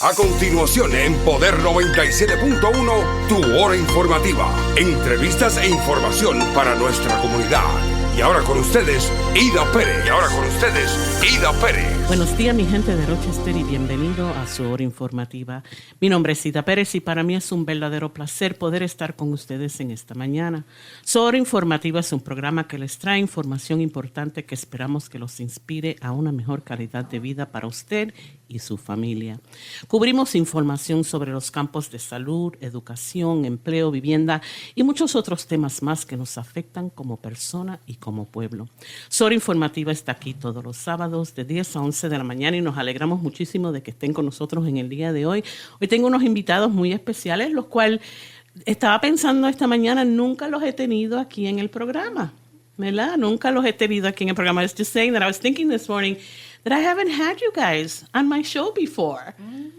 A continuación, en Poder 97.1, tu hora informativa. Entrevistas e información para nuestra comunidad. Y ahora con ustedes, Ida Pérez. Buenos días, mi gente de Rochester, y bienvenido a su hora informativa. Mi nombre es Ida Pérez y para mí es un verdadero placer poder estar con ustedes en esta mañana. Su hora informativa es un programa que les trae información importante que esperamos que los inspire a una mejor calidad de vida para usted y su familia. Cubrimos información sobre los campos de salud, educación, empleo, vivienda y muchos otros temas más que nos afectan como persona y como pueblo. Su hora informativa está aquí todos los sábados de 10 a 11 de la mañana y nos alegramos muchísimo de que estén con nosotros en el día de hoy. Hoy tengo unos invitados muy especiales, los cuales estaba pensando esta mañana, nunca los he tenido aquí en el programa, ¿verdad? Nunca los he tenido aquí en el programa. I was just saying that I was thinking this morning that I haven't had you guys on my show before.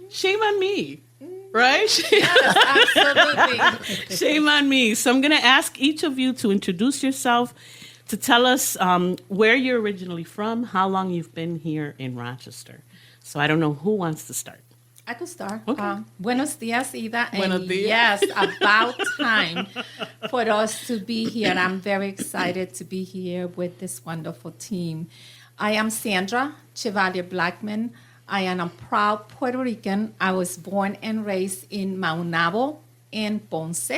Shame on me. Right? Yes, absolutely. Shame on me. So I'm going to ask each of you to introduce yourself, to tell us where you're originally from, how long you've been here in Rochester. So I don't know who wants to start. I could start. Okay. Buenos dias, Ida. Buenos And dias. yes, about time for us to be here. I'm very excited to be here with this wonderful team. I am Sandra Chevalier Blackman. I am a proud Puerto Rican. I was born and raised in Maunabo in Ponce.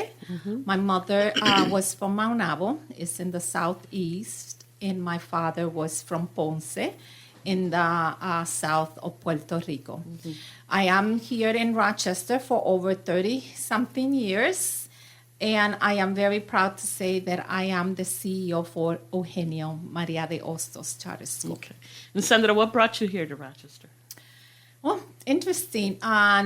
My mother was from Maunabo. It's in the southeast. And my father was from Ponce in the south of Puerto Rico. I am here in Rochester for over 30-something years. And I am very proud to say that I am the CEO for Eugenio Maria de Hostos Charter School. Okay. And Sandra, what brought you here to Rochester? Well, interesting.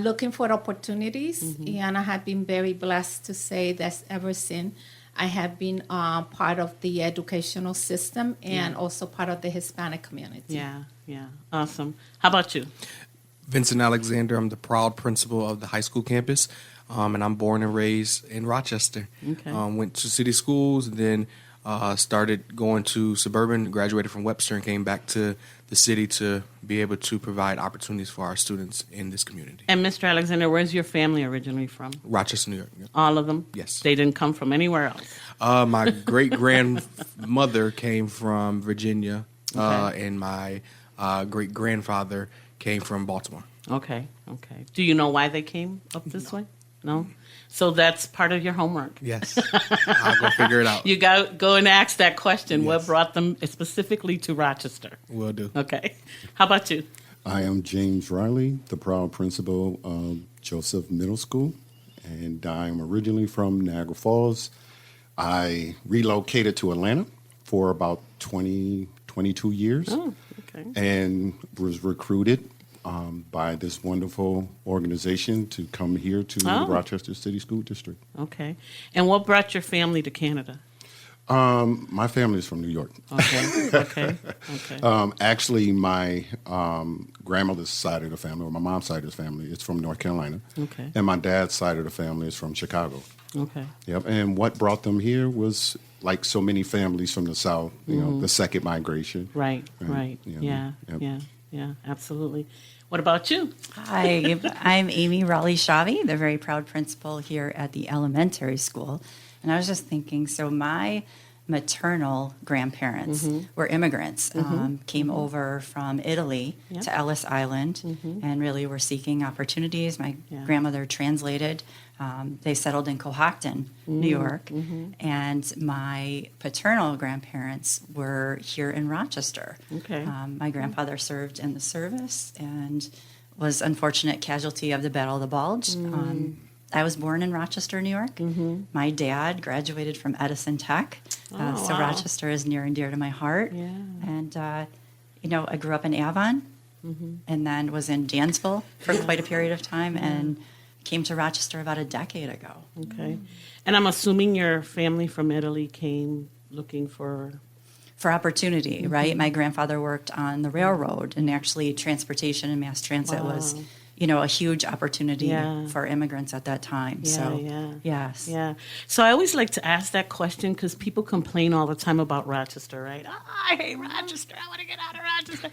Looking for opportunities, and I have been very blessed to say that ever since I have been part of the educational system and also part of the Hispanic community. Yeah. Awesome. How about you? Vincent Alexander. I'm the proud principal of the high school campus, and I'm born and raised in Rochester. Okay. Went to city schools, and then started going to suburban, graduated from Webster, and came back to the city to be able to provide opportunities for our students in this community. And Mr. Alexander, where's your family originally from? Rochester, New York. Yeah. All of them? Yes. They didn't come from anywhere else? My great-grandmother came from Virginia, Okay. and my great-grandfather came from Baltimore. Okay. Do you know why they came up this way? No? So that's part of your homework. Yes. I'll go figure it out. You go and ask that question. What Yes. brought them specifically to Rochester? Will do. Okay. How about you? I am James Riley, the proud principal of Joseph Middle School, and I'm originally from Niagara Falls. I relocated to Atlanta for about 22 years Oh, okay. and was recruited by this wonderful organization to come here to Oh. the Rochester City School District. Okay. And what brought your family to Canada? My family is from New York. Okay. Actually, my grandmother's side of the family, or my mom's side of the family, is from North Carolina. Okay. And my dad's side of the family is from Chicago. Okay. Yep. And what brought them here was, like so many families from the South, you know, the second migration. Right. Yeah. Yeah, absolutely. What about you? Hi, I'm Amy Raleigh-Shavi, the very proud principal here at the elementary school. And I was just thinking, so my maternal grandparents were immigrants, came over from Italy to Ellis Island, and really were seeking opportunities. My grandmother translated. They settled in Cohocton, New York, and my paternal grandparents were here in Rochester. Okay. My grandfather served in the service and was unfortunate casualty of the Battle of the Bulge. I was born in Rochester, New York. My dad graduated from Edison Tech, so wow. Rochester is near and dear to my heart. Yeah. And, I grew up in Avon and then was in Dansville for quite a period of time and came to Rochester about a decade ago. Okay. And I'm assuming your family from Italy came looking for opportunity, right? My grandfather worked on the railroad, and actually transportation and mass transit was a huge opportunity Yeah. for immigrants at that time. Yeah, So, yeah. yes. Yeah. So I always like to ask that question because people complain all the time about Rochester, right? I hate Rochester. I want to get out of Rochester.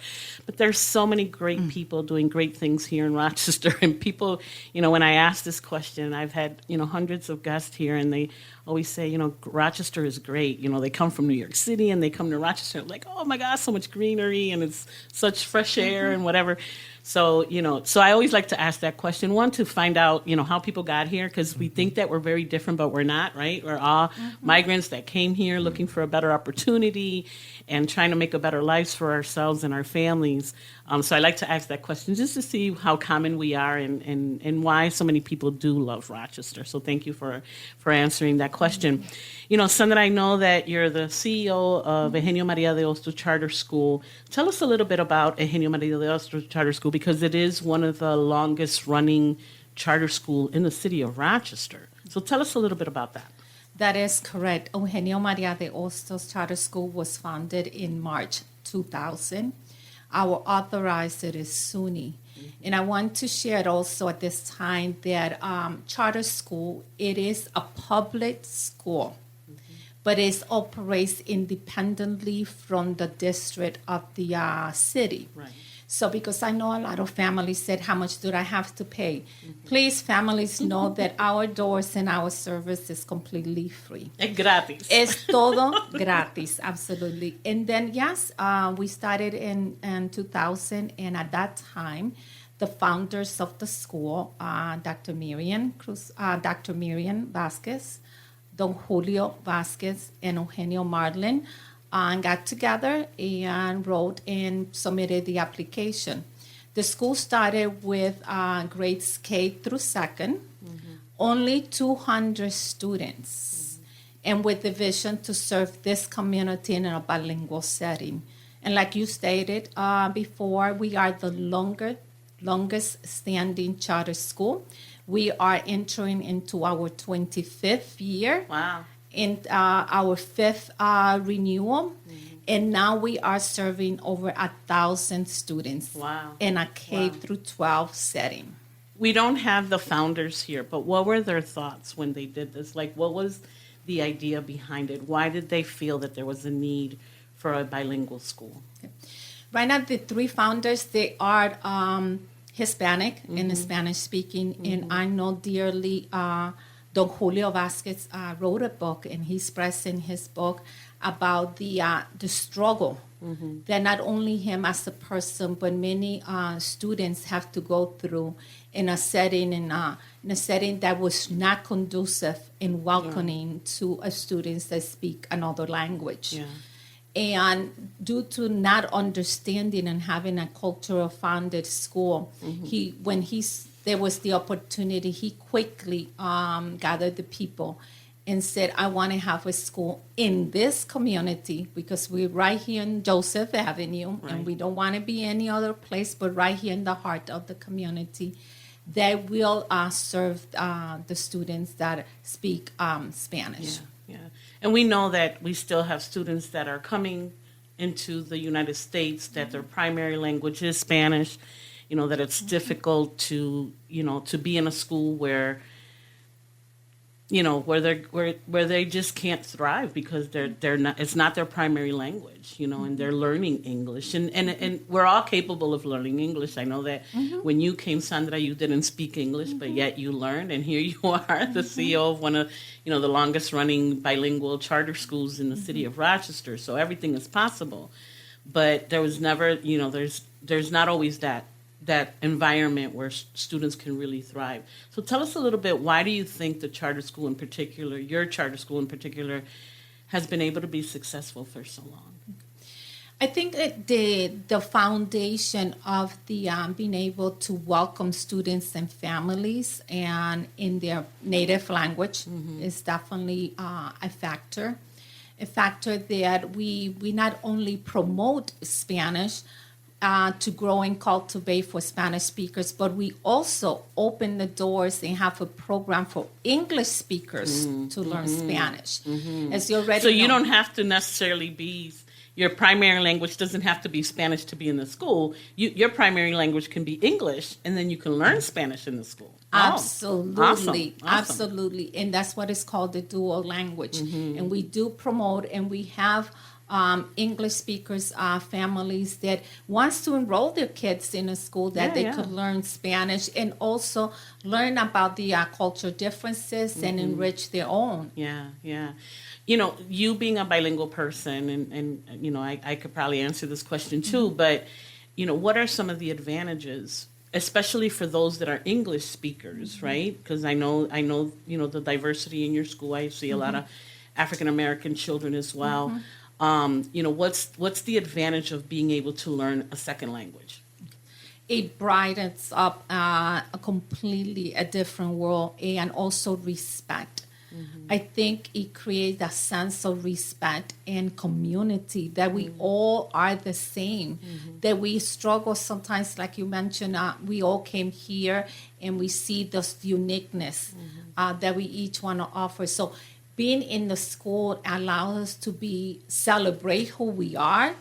But there's so many great people doing great things here in Rochester. And people, when I ask this question, I've had, hundreds of guests here, and they always say, Rochester is great. They come from New York City and they come to Rochester like, oh my gosh, so much greenery and it's such fresh air and whatever. So, so I always like to ask that question, one, to find out, how people got here, because we think that we're very different, but we're not, right? We're all migrants that came here looking for a better opportunity and trying to make a better life for ourselves and our families. So I like to ask that question just to see how common we are and why so many people do love Rochester. So thank you for answering that question. Sandra, I know that you're the CEO of Eugenio Maria de Hostos Charter School. Tell us a little bit about Eugenio Maria de Hostos Charter School, because it is one of the longest running charter school in the city of Rochester. So tell us a little bit about that. That is correct. Eugenio Maria de Hostos Charter School was founded in March 2000. Our authorizer is SUNY. And I want to share also at this time that charter school, it is a public school, but it operates independently from the district of the city. Right. So because I know a lot of families said, how much do I have to pay? Please, families, know that our doors and our service is completely free. Es gratis. Es todo gratis, absolutely. And then, yes, we started in 2000, and at that time, the founders of the school, Dr. Miriam Vasquez, Don Julio Vasquez, and Eugenio Marlin, got together and wrote and submitted the application. The school started with grades K through second, only 200 students, and with the vision to serve this community in a bilingual setting. And like you stated before, we are the longest standing charter school. We are entering into our 25th year. Wow. In our fifth renewal, and now we are serving over 1,000 students. Wow. In a K through 12 setting. We don't have the founders here, but what were their thoughts when they did this? Like, what was the idea behind it? Why did they feel that there was a need for a bilingual school? Right now, the three founders, they are Hispanic and Spanish speaking, and I know dearly Don Julio Vasquez wrote a book, and he expressed in his book about the struggle that not only him as a person, but many students have to go through in a setting that was not conducive and welcoming to students that speak another language. Yeah. And due to not understanding and having a cultural founded school, there was the opportunity, he quickly gathered the people and said, I want to have a school in this community because we're right here in Joseph Avenue, and we don't want to be any other place but right here in the heart of the community that will serve the students that speak Spanish. Yeah. And we know that we still have students that are coming into the United States that their primary language is Spanish. That it's difficult to be in a school where they just can't thrive because they're not, it's not their primary language, and they're learning English, and we're all capable of learning English. I know that when you came, Sandra, you didn't speak English, but yet you learned, and here you are, the CEO of one of the longest running bilingual charter schools in the city of Rochester. So everything is possible, but there was never, there's not always that environment where students can really thrive. So tell us a little bit, why do you think the charter school in particular, your charter school in particular, has been able to be successful for so long? I think that the foundation of the being able to welcome students and families and in their native language is definitely a factor. A factor that we not only promote Spanish to grow and cultivate for Spanish speakers, but we also open the doors and have a program for English speakers to learn Spanish. As you already So you know. don't have to necessarily be, your primary language doesn't have to be Spanish to be in the school. Your primary language can be English, and then you can learn Spanish in the school. Absolutely. Awesome. Absolutely. And that's what is called the dual language. And we do promote, and we have English speakers, families that wants to enroll their kids in a school that they could learn Spanish and also learn about the cultural differences and enrich their own. Yeah. You know, you being a bilingual person, and you know, I could probably answer this question too, but, you know, what are some of the advantages, especially for those that are English speakers, right? Because I know, you know, the diversity in your school. I see a lot of African-American children as well. You know, what's the advantage of being able to learn a second language? It brightens up a completely a different world, and also respect. I think it creates a sense of respect and community, that we all are the same, that we struggle sometimes, like you mentioned, we all came here and we see this uniqueness that we each want to offer. So being in the school allows us to celebrate who we are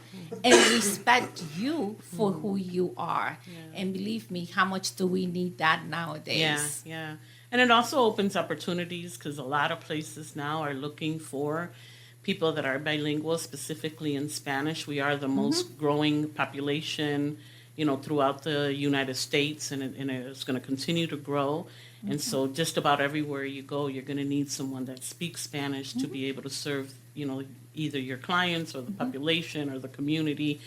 and respect you for who you are. And believe me, how much do we need that nowadays? Yeah. And it also opens opportunities, because a lot of places now are looking for people that are bilingual, specifically in Spanish. We are the most growing population, you know, throughout the United States, and it's going to continue to grow. And so just about everywhere you go, you're going to need someone that speaks Spanish to be able to serve, you know, either your clients or the population or the community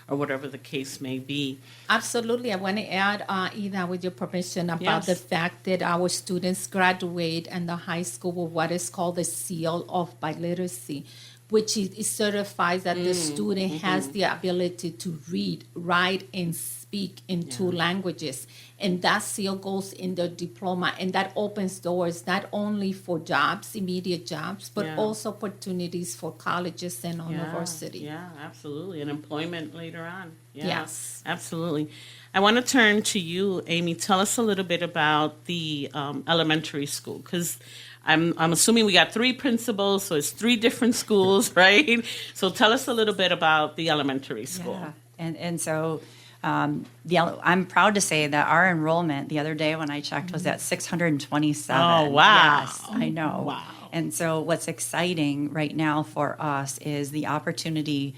or whatever the case may be. Absolutely. I want to add, Ida, with your permission, about the fact that our students graduate in the high school with what is called the seal of biliteracy, which it certifies that the student has the ability to read, write, and speak in two languages. And that seal goes in their diploma, and that opens doors not only for jobs, immediate jobs, but also opportunities for colleges and university. Yeah, absolutely. And employment later on. Yes. Absolutely. I want to turn to you, Amy. Tell us a little bit about the elementary school, because I'm assuming we got 3 principals, so it's 3 different schools, right? So tell us a little bit about the elementary school. Yeah. And so I'm proud to say that our enrollment the other day when I checked was at 627. Oh, wow. Yes, I know. Wow. And so what's exciting right now for us is the opportunity.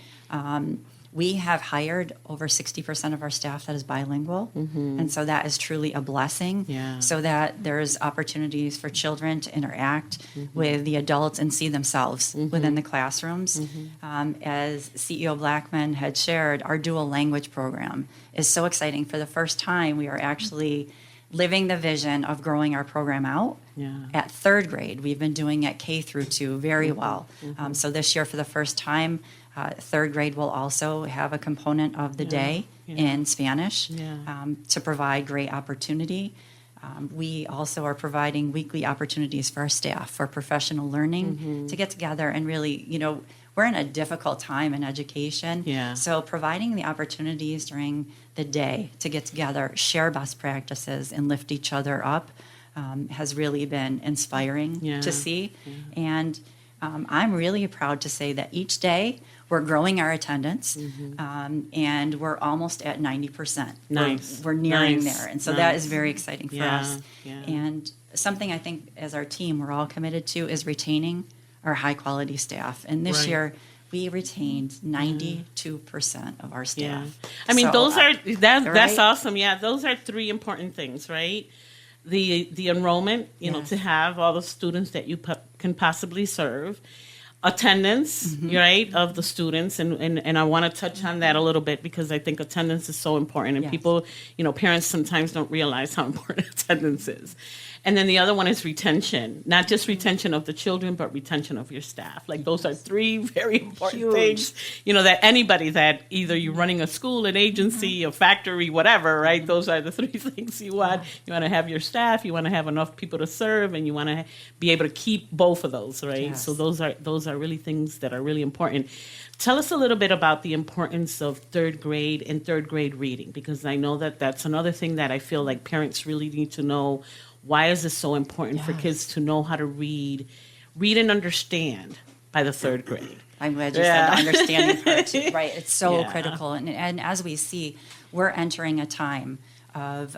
We have hired over 60% of our staff that is bilingual. And so that is truly a blessing. Yeah. So that there's opportunities for children to interact with the adults and see themselves within the classrooms. As CEO Blackman had shared, our dual language program is so exciting. For the first time, we are actually living the vision of growing our program out. At 3rd grade, we've been doing it K through 2 very well. So this year, for the first time, 3rd grade will also have a component of the day in Spanish to provide great opportunity. We also are providing weekly opportunities for our staff for professional learning to get together and really, you know, we're in a difficult time in education. So providing the opportunities during the day to get together, share best practices, and lift each other up has really been inspiring to see. And I'm really proud to say that each day we're growing our attendance, and we're almost at 90%. Nice. We're nearing there. And so that is Nice. very exciting for us. And something I think as our team we're all committed to is retaining our high-quality staff. And this year, we retained 92% of our staff. I mean, So, that's right? awesome. Yeah, those are 3 important things, right? The enrollment, you know, to have all the students that you can possibly serve. Attendance, right, of the students, and I want to touch on that a little bit because I think attendance is so important, and people, you know, parents sometimes don't realize how important attendance is. And then the other one is retention, not just retention of the children, but retention of your staff. Like those are 3 very important things, you know, that anybody that either you're running a school, an agency, a factory, whatever, right? Those are the 3 things you want. You want to have your staff, you want to have enough people to serve, and you want to be able to keep both of those, right? So those are really things that are really important. Tell us a little bit about the importance of 3rd grade and 3rd grade reading, because I know that that's another thing that I feel like parents really need to know. Why is it so important for kids to know how to read and understand by the 3rd grade? I'm glad you said the understanding part. Right. It's so Yeah. critical. And as we see, we're entering a time of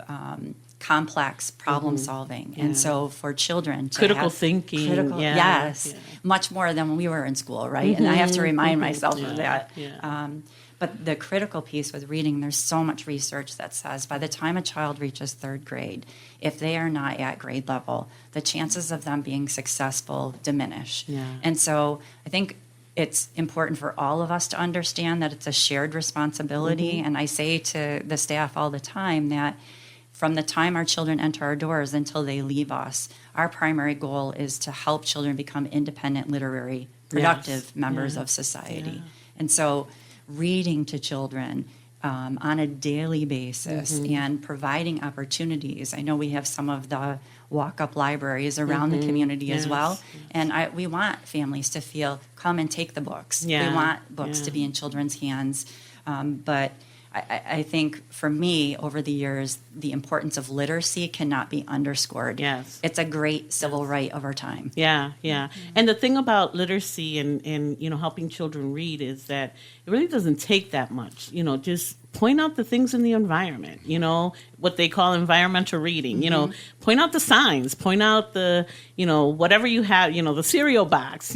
complex problem solving. And so for children to Critical have thinking, yes, much more than when we were in school, right? And I have to remind myself of that. Yeah. But the critical piece with reading, there's so much research that says by the time a child reaches third grade, if they are not at grade level, the chances of them being successful diminish. Yeah. And so I think it's important for all of us to understand that it's a shared responsibility. And I say to the staff all the time that from the time our children enter our doors until they leave us, our primary goal is to help children become independent, literary, productive members of society. Yeah. And so reading to children on a daily basis and providing opportunities. I know we have some of the walk-up libraries around the community as well. And we want families to feel, come and take the books. Yeah. We want books to be in children's hands. But I think for me, over the years, the importance of literacy cannot be underscored. Yes. It's a great civil right of our time. Yeah, yeah. And the thing about literacy and helping children read is that it really doesn't take that much. Just point out the things in the environment, what they call environmental reading, point out the signs, point out the, whatever you have, the cereal box,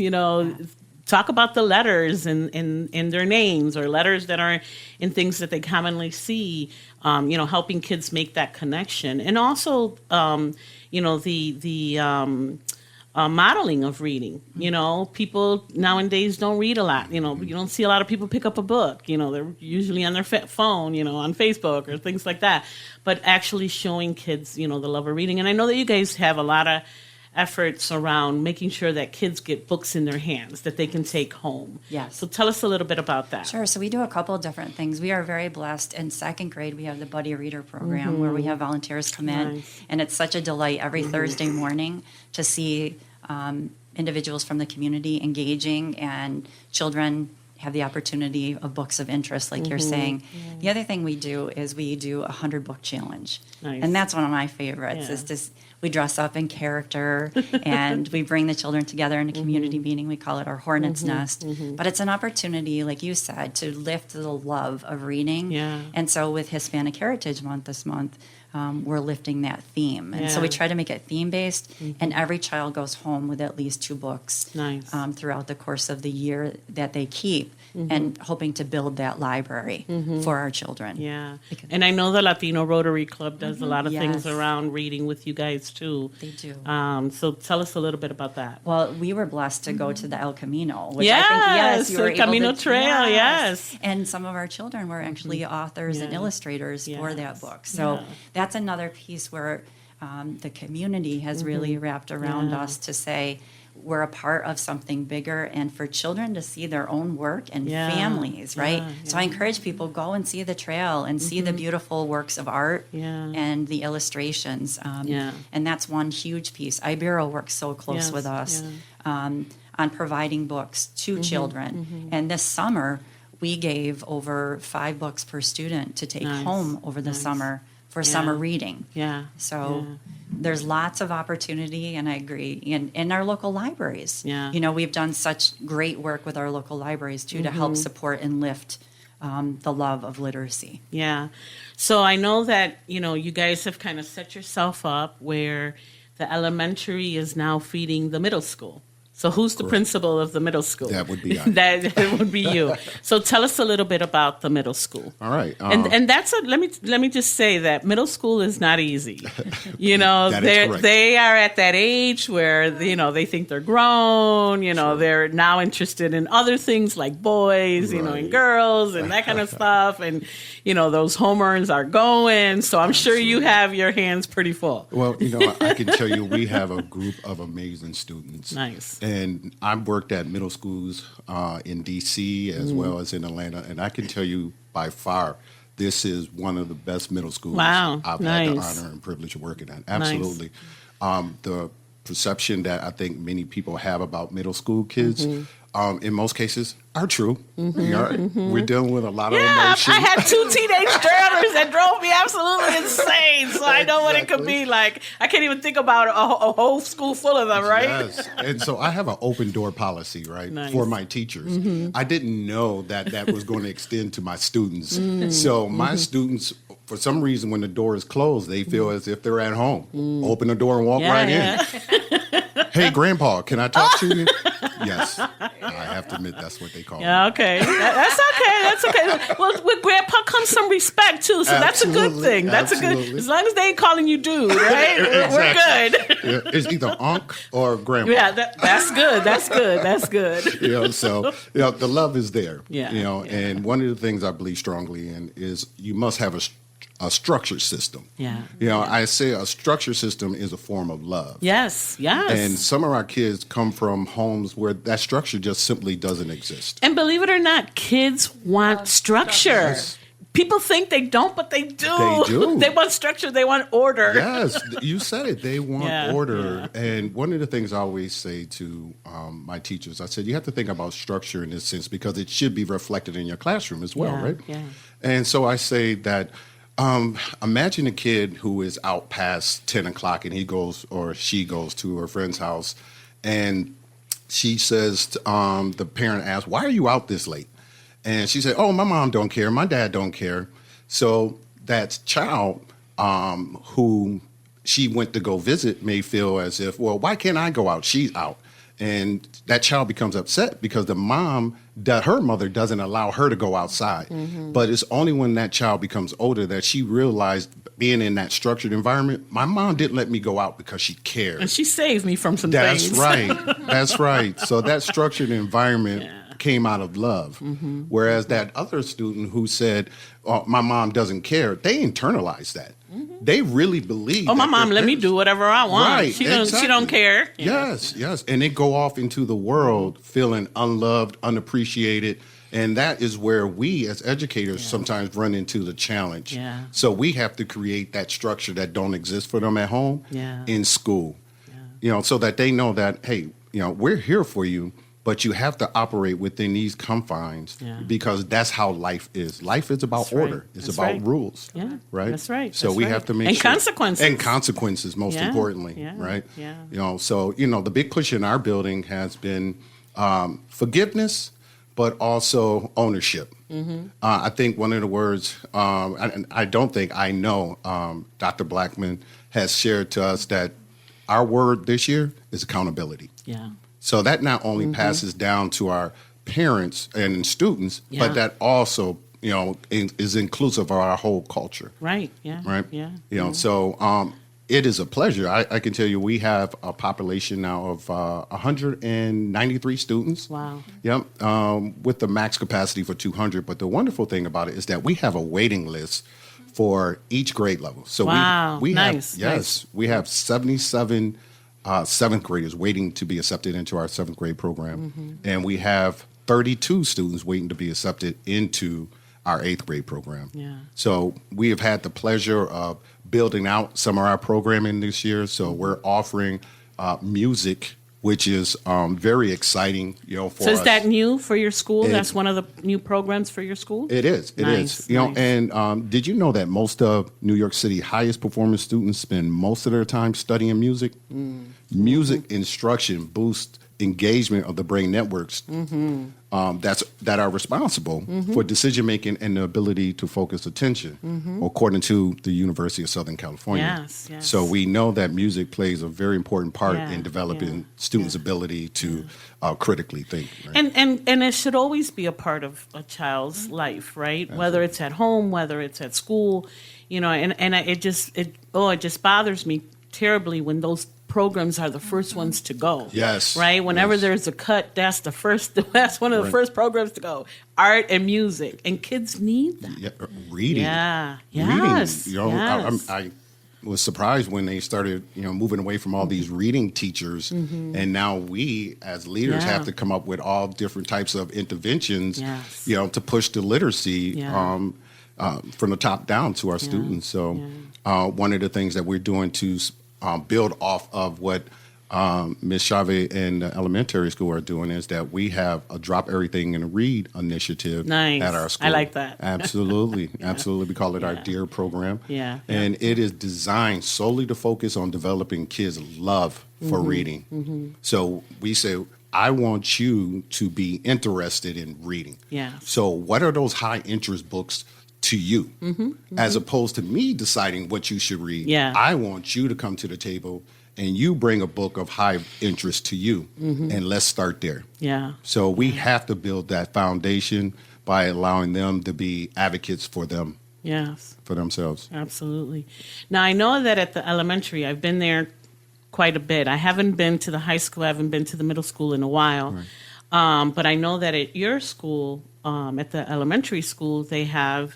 talk about the letters in their names or letters that are in things that they commonly see, helping kids make that connection. And also, the modeling of reading. People nowadays don't read a lot. You don't see a lot of people pick up a book. They're usually on their phone, on Facebook or things like that. But actually showing kids, the love of reading. And I know that you guys have a lot of efforts around making sure that kids get books in their hands that they can take home. Yes. So tell us a little bit about that. Sure. So we do a couple of different things. We are very blessed. In second grade, we have the Buddy Reader program where we have volunteers come in. Nice. And it's such a delight every Thursday morning to see individuals from the community engaging and children have the opportunity of books of interest, like you're saying. The other thing we do is we do a 100-book challenge. Nice. And that's one of my favorites. Yeah. Is just we dress up in character and we bring the children together in a community meeting. We call it our Hornet's Nest. But it's an opportunity, like you said, to lift the love of reading. Yeah. And so with Hispanic Heritage Month this month, we're lifting that theme. And so we try to make it theme-based, and every child goes home with at least 2 books Nice. Throughout the course of the year that they keep, and hoping to build that library for our children. Yeah. And I know the Latino Rotary Club does a lot of things Yes. around reading with you guys, too. They do. So tell us a little bit about that. Well, we were blessed to go to the El Camino, which Yes, I think, yes, you were the able Camino to, Trail, yes. And some of our children were actually authors and Yeah. illustrators for that Yes. book. So Yeah. that's another piece where the community has really wrapped around Yeah. us to say we're a part of something bigger, and for children to see their own work and Yeah. families, right? Yeah, So I encourage people, go and see the trail and see the beautiful works of art Yeah. and the illustrations. Yeah. And that's one huge piece. Ibero works so close Yes, with us yeah. on providing books to children. And this summer, we gave over 5 books per student to take Nice, home over the nice. summer for Yeah. summer reading. Yeah. So there's lots of opportunity, and I agree. In our local libraries, Yeah. we've done such great work with our local libraries too to help support and lift the love of literacy. Yeah. So I know that, you guys have kind of set yourself up where the elementary is now feeding the middle school. So who's the principal of the middle school? That would be I. That would be you. So tell us a little bit about the middle school. All right. And that's let me just say that middle school is not easy. That is correct. They are at that age where they think they're grown. They're now interested in other things like boys, and Right. girls and that kind of stuff. And those hormones are going. So I'm sure you have your hands pretty full. Well, I can tell you we have a group of amazing students. Nice. And I've worked at middle schools in D.C. as well as in Atlanta, and I can tell you by far this is one of the best middle schools Wow, I've had the nice. honor and privilege of working at. Absolutely. The perception that I think many people have about middle school kids, in most cases, are true. We're dealing with a lot of emotion. I had 2 teenage trailers that drove me absolutely insane. So I know what it could be like. I can't even think about a whole school full of them, right? Yes. And so I have an open door policy, right, Nice. for my teachers. I didn't know that was going to extend to my students. So my students, for some reason, when the door is closed, they feel as if they're at home. Open the door and walk right in. Hey, Grandpa, can I talk to you? Yes. I have to admit that's what they call me. Yeah, okay. That's okay. That's okay. Well, with Grandpa comes some respect, too. So that's a good thing. That's a good, as long as they ain't calling you dude, right? We're good. Yeah, it's either Unc or Grandpa. Yeah, that's good. That's good. That's good. So the love is there. Yeah, And one of the things I believe strongly in is you must have a structured system. Yeah. I say a structured system is a form of love. Yes. And some of our kids come from homes where that structure just simply doesn't exist. And believe it or not, kids want structure. Yes. People think they don't, but they do. They do. They want structure. They want order. Yes, you said it. They want order. Yeah. And one of the things I always say to my teachers, I said, you have to think about structure in this sense because it should be reflected in your classroom as well, right? Yeah. And so I say that imagine a kid who is out past 10 o'clock and he goes or she goes to her friend's house and she says, the parent asks, why are you out this late? And she said, oh, my mom don't care. My dad don't care. So that child who she went to go visit may feel as if, well, why can't I go out? She's out. And that child becomes upset because her mother doesn't allow her to go outside. But it's only when that child becomes older that she realized being in that structured environment, my mom didn't let me go out because she cared. And she saved me from some things. That's right. That's right. So that structured environment came out of love. Whereas that other student who said, oh, my mom doesn't care, they internalized that. They really believe. Oh, my mom let me do whatever I want. Right, She don't care. Yes. And they go off into the world feeling unloved, unappreciated. And that is where we as educators sometimes run into the challenge. Yeah. So we have to create that structure that don't exist for them at home in school. So that they know that, hey, we're here for you. But you have to operate within these confines because that's how life is. Life is about order. It's about rules. Yeah, right? That's right. So we have to make sure. And consequences. And consequences, most importantly, right? Yeah. So, the big push in our building has been forgiveness, but also ownership. I think one of the words, and I don't think I know, Dr. Blackman has shared to us that our word this year is accountability. Yeah. So that not only passes down to our parents and students, but that also, is inclusive of our whole culture. Right. Yeah. Right. Yeah. So it is a pleasure. I can tell you we have a population now of 193 students. Wow. Yep. With the max capacity for 200. But the wonderful thing about it is that we have a waiting list for each grade level. So we nice. have, we have 77 seventh graders waiting to be accepted into our seventh grade program. And we have 32 students waiting to be accepted into our eighth grade program. Yeah. So we have had the pleasure of building out some of our programming this year. So we're offering music, which is very exciting, for us. So is that new for your school? That's one of the new programs for your school? It is. It is. And did you know that most of New York City highest performing students spend most of their time studying music? Music instruction boosts engagement of the brain networks that are responsible for decision making and the ability to focus attention, according to the University of Southern California. Yes. So we know that music plays a very important part in developing students' ability to critically think. Right? And it should always be a part of a child's life, right? Absolutely. Whether it's at home, whether it's at school, and it just bothers me terribly when those programs are the first ones to go. Yes. Right? Whenever there's a cut, that's one of the first programs to go. Art and music. And kids need that. Yeah, reading. Yeah. Yes. Reading. Yes. I was surprised when they started, moving away from all these reading teachers. And now we as leaders have to come up with all different types of interventions, to push the literacy from the top down to our students. So one of the things that we're doing to build off of what Ms. Chavez in the elementary school are doing is that we have a Drop Everything and Read initiative Nice. at our school. I like that. Absolutely. Absolutely. We call it our DEAR program. Yeah. And it is designed solely to focus on developing kids' love for reading. So we say, I want you to be interested in reading. Yeah. So what are those high interest books to you? As opposed to me deciding what you should read. Yeah. I want you to come to the table and you bring a book of high interest to you, and let's start there. Yeah. So we have to build that foundation by allowing them to be advocates for them, Yes. for themselves. Absolutely. Now, I know that at the elementary, I've been there quite a bit. I haven't been to the high school. I haven't been to the middle school in a while. Right. But I know that at your school, at the elementary school, they have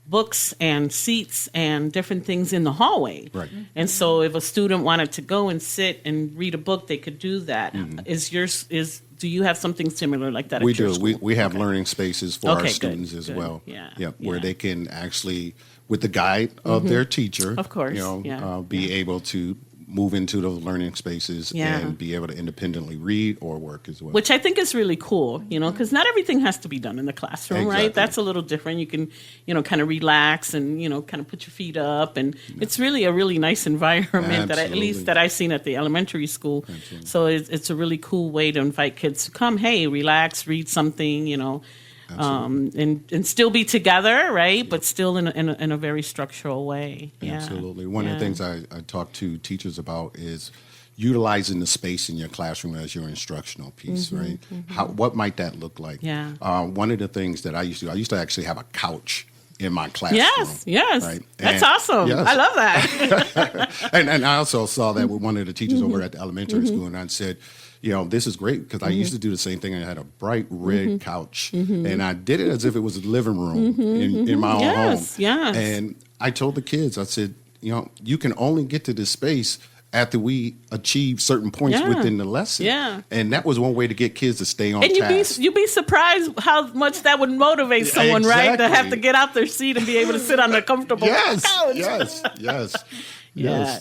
books and seats and different things in the hallway. Right. And so if a student wanted to go and sit and read a book, they could do that. Do you have something similar like that We at your do. school? We have learning spaces for our Okay, students good, as good. well. Yeah, Where yeah. they can actually, with the guide of their teacher, Of course, be yeah. able to move into those learning spaces Yeah. and be able to independently read or work as well. Which I think is really cool, because not everything has to be done in the classroom, right? Exactly. That's a little different. You can, kind of relax and, kind of put your feet up. And it's really a really nice environment at Absolutely. least that I've seen at the elementary school. Absolutely. So it's a really cool way to invite kids to come, hey, relax, read something, and still be together, right? But still in a very structural way. Yeah. Absolutely. One of the things I talk to teachers about is utilizing the space in your classroom as your instructional piece, right? What might that look like? Yeah. One of the things that I used to actually have a couch in my classroom. Yes. Right? That's And- awesome. Yes. I love that. and I also saw that with one of the teachers over at the elementary school, and I said, this is great because I used to do the same thing. I had a bright red couch, and I did it as if it was a living room in my own home. Yes. And I told the kids, I said, you can only get to this space after we achieve certain points Yeah. within the lesson. Yeah. And that was one way to get kids to stay on And task. you'd be surprised how much that would motivate someone, right? To have Exactly. to get out their seat and be able to sit on a comfortable couch. Yes.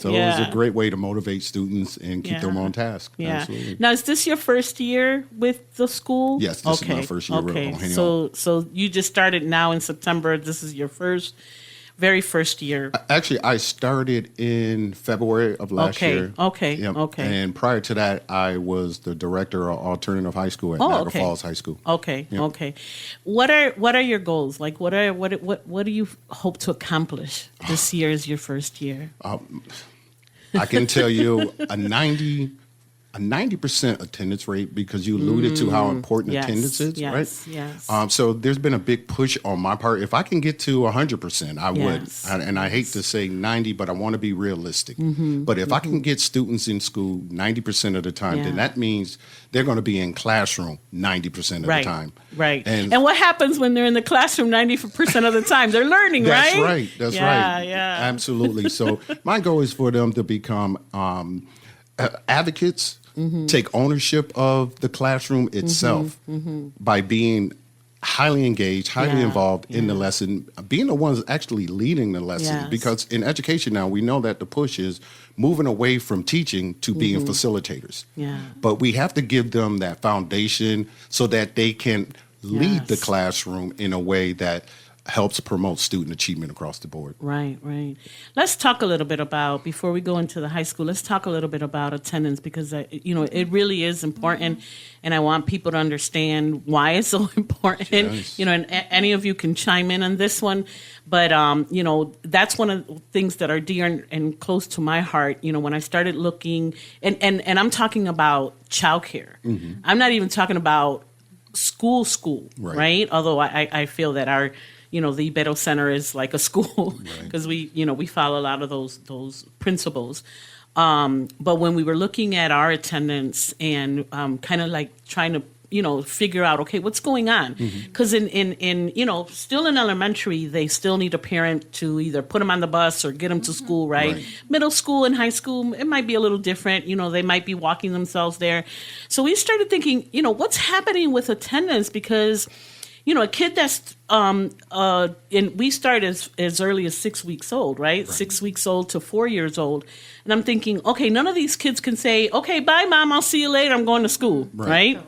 So it was a great way to motivate students and keep them on task. Yeah. Absolutely. Now, is this your first year with the school? Yes, this is my first year with Ohio. So you just started now in September. This is your very first year. Actually, I started in February of last year. Okay. And prior to that, I was the director of alternative high school at Niagara Falls High School. Okay. Yep. Okay. What are your goals? Like, what do you hope to accomplish this year as your first year? I can tell you a 90% attendance rate because you alluded to how important attendance is, right? Yes. So there's been a big push on my part. If I can get to 100%, I Yes. would. And I hate to say 90, but I want to be realistic. But if I can get students in school 90% of the time, then that means they're going to be in classroom 90% of the time. Right. And what happens when they're in the classroom 90% of the time? They're learning, that's right? right. That's Yeah, right. yeah. Absolutely. So my goal is for them to become advocates, take ownership of the classroom itself by being highly engaged, highly involved in the lesson, being the ones actually leading the lesson. Yes. Because in education now, we know that the push is moving away from teaching to being facilitators. Yeah. But we have to give them that foundation so that they can lead the classroom in a way that helps promote student achievement across the board. Right. Let's talk a little bit about, before we go into the high school, let's talk a little bit about attendance because, it really is important and I want people to understand why it's so important. Yes. And any of you can chime in on this one, but, that's one of the things that are dear and close to my heart. When I started looking, and I'm talking about childcare. I'm not even talking about school, right? Although I feel that our the Ibero Center is like a school because we follow a lot of those principles. But when we were looking at our attendance and kind of like trying to figure out, okay, what's going on? Because in still in elementary, they still need a parent to either put them on the bus or get them to school, right? Middle school and high school, it might be a little different. They might be walking themselves there. So we started thinking, what's happening with attendance? Because a kid that's and we start as early as 6 weeks old, right? 6 weeks old to 4 years old. And I'm thinking, okay, none of these kids can say, okay, bye, Mom, I'll see you later. I'm going to school, right?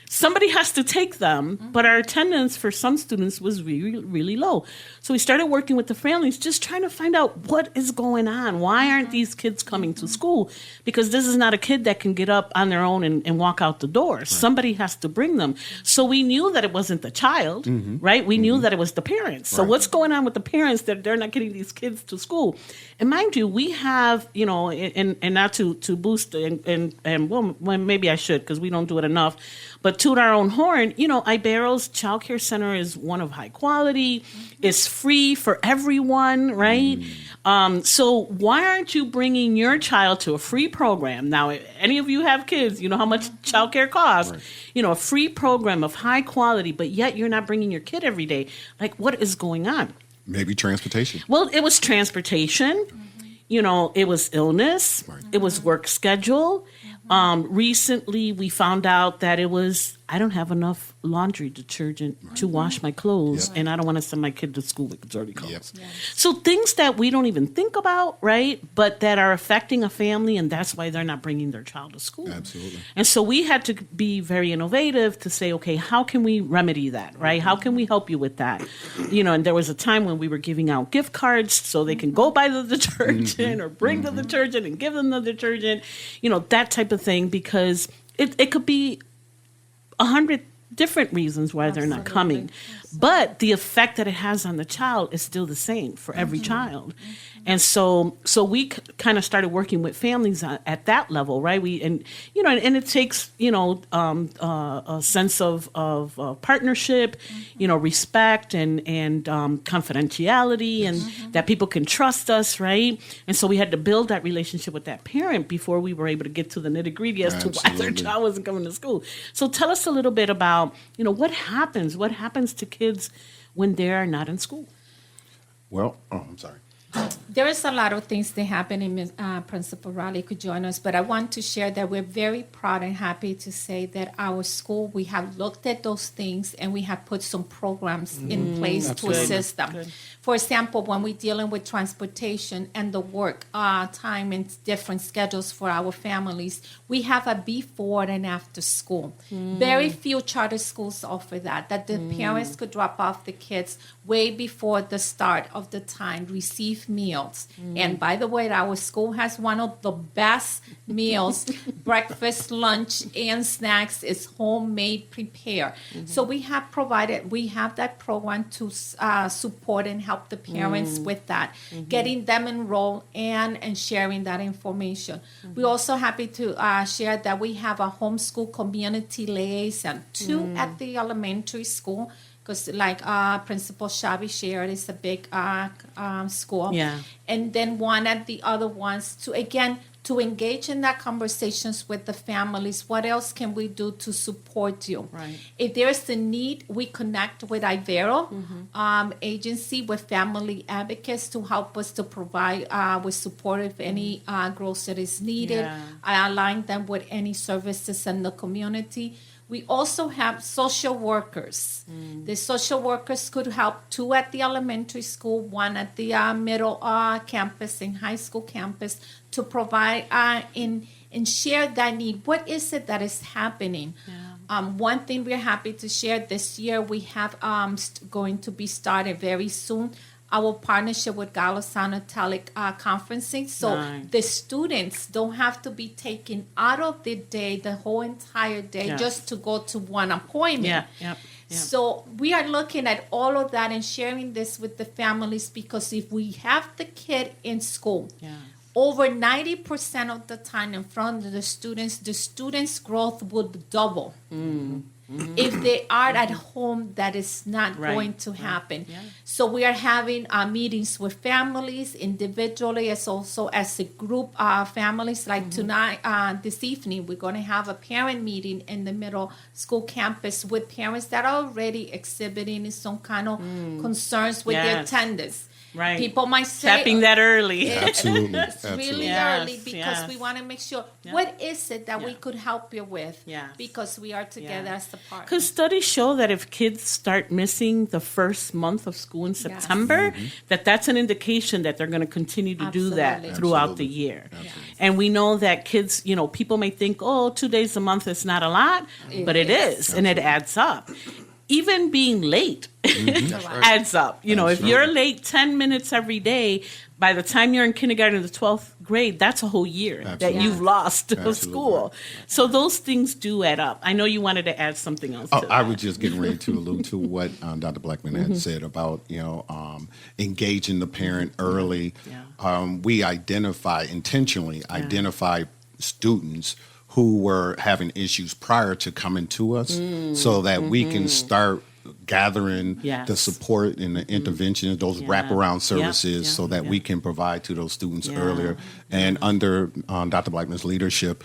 Somebody has to take them, but our attendance for some students was really, really low. So we started working with the families, just trying to find out what is going on. Why aren't these kids coming to school? Because this is not a kid that can get up on their own and walk out the door. Somebody has to bring them. So we knew that it wasn't the child, right? We knew that it was the parents. So what's going on with the parents that they're not getting these kids to school? And mind you, we have, and not to boost and well, maybe I should because we don't do it enough, but toot our own horn, Ibero's Child Care Center is one of high quality. It's free for everyone, right? So why aren't you bringing your child to a free program? Now, if any of you have kids, you know how much child care costs. A free program of high quality, but yet you're not bringing your kid every day. Like, what is going on? Maybe transportation. Well, it was transportation. It was illness. It was work schedule. Recently, we found out that it was, I don't have enough laundry detergent to wash my clothes, and I don't want to send my kid to school with dirty clothes. So things that we don't even think about, right, but that are affecting a family, and that's why they're not bringing their child to school. Absolutely. And so we had to be very innovative to say, okay, how can we remedy that, right? How can we help you with that? And there was a time when we were giving out gift cards so they can go buy the detergent or bring the detergent and give them the detergent, that type of thing, because it could be 100 different reasons why they're not coming. But the effect that it has on the child is still the same for every child. And so we kind of started working with families at that level, right? And it takes, a sense of partnership, respect and confidentiality, and that people can trust us, right? And so we had to build that relationship with that parent before we were able to get to the nitty-gritty as to why their child wasn't coming to school. So tell us a little bit about, what happens to kids when they're not in school? Well, I'm sorry. There is a lot of things that happen in Principal Riley could join us, but I want to share that we're very proud and happy to say that our school, we have looked at those things and we have put some programs in place to assist them. Good. For example, when we're dealing with transportation and the work time and different schedules for our families, we have a before and after school. Very few charter schools offer that the parents could drop off the kids way before the start of the time, receive meals. And by the way, our school has one of the best meals, breakfast, lunch, and snacks is homemade prepared. So we have that program to support and help the parents with that, getting them enrolled and sharing that information. We're also happy to share that we have a homeschool community liaison, 2 at the elementary school, because like Principal Shavi shared, it's a big school. Yeah. And then 1 at the other ones to engage in that conversations with the families. What else can we do to support you? Right. If there's a need, we connect with Ibero agency, with family advocates to help us to provide with support if any groceries needed. Yeah. I align them with any services in the community. We also have social workers. The social workers could help 2 at the elementary school, 1 at the middle campus and high school campus to provide and share that need. What is it that is happening? Yeah. One thing we're happy to share this year, we have going to be started very soon, our partnership with Galosano teleconferencing. So the students don't have to be taken out of the day, the whole entire day, just to go to one appointment. Yeah. So we are looking at all of that and sharing this with the families, because if we have the kid in school, over 90% of the time in front of the students' growth would double. If they are at home, that is not going to happen. Yeah. So we are having meetings with families individually, as also as a group families. Like tonight, this evening, we're going to have a parent meeting in the middle school campus with parents that are already exhibiting some kind of concerns with their attendance. Right. People might say Tapping that early. Absolutely. it's really Yes, early because yes. we want to make sure Yeah. what is it that we Yeah. could help you with Yes. because we are together Yeah. as the partner. Because studies show that if kids start missing the first month of school in September, that's an indication that they're going to continue to do that Absolutely. throughout Absolutely. the year. And we know that kids, people may think, 2 days a month is not a lot, but it is, and it adds up. Even being late adds up. If you're late 10 minutes every day, by the time you're in kindergarten to the 12th grade, that's a whole year that Absolutely. you've lost of Absolutely. school. So those things do add up. I know you wanted to add something else to that. I was just getting ready to allude to what Dr. Blackman had said about engaging the parent early. We intentionally identify students who were having issues prior to coming to us, so that we can start gathering the support and the interventions, those wraparound services, so that we can provide to those students earlier. And under Dr. Blackman's leadership,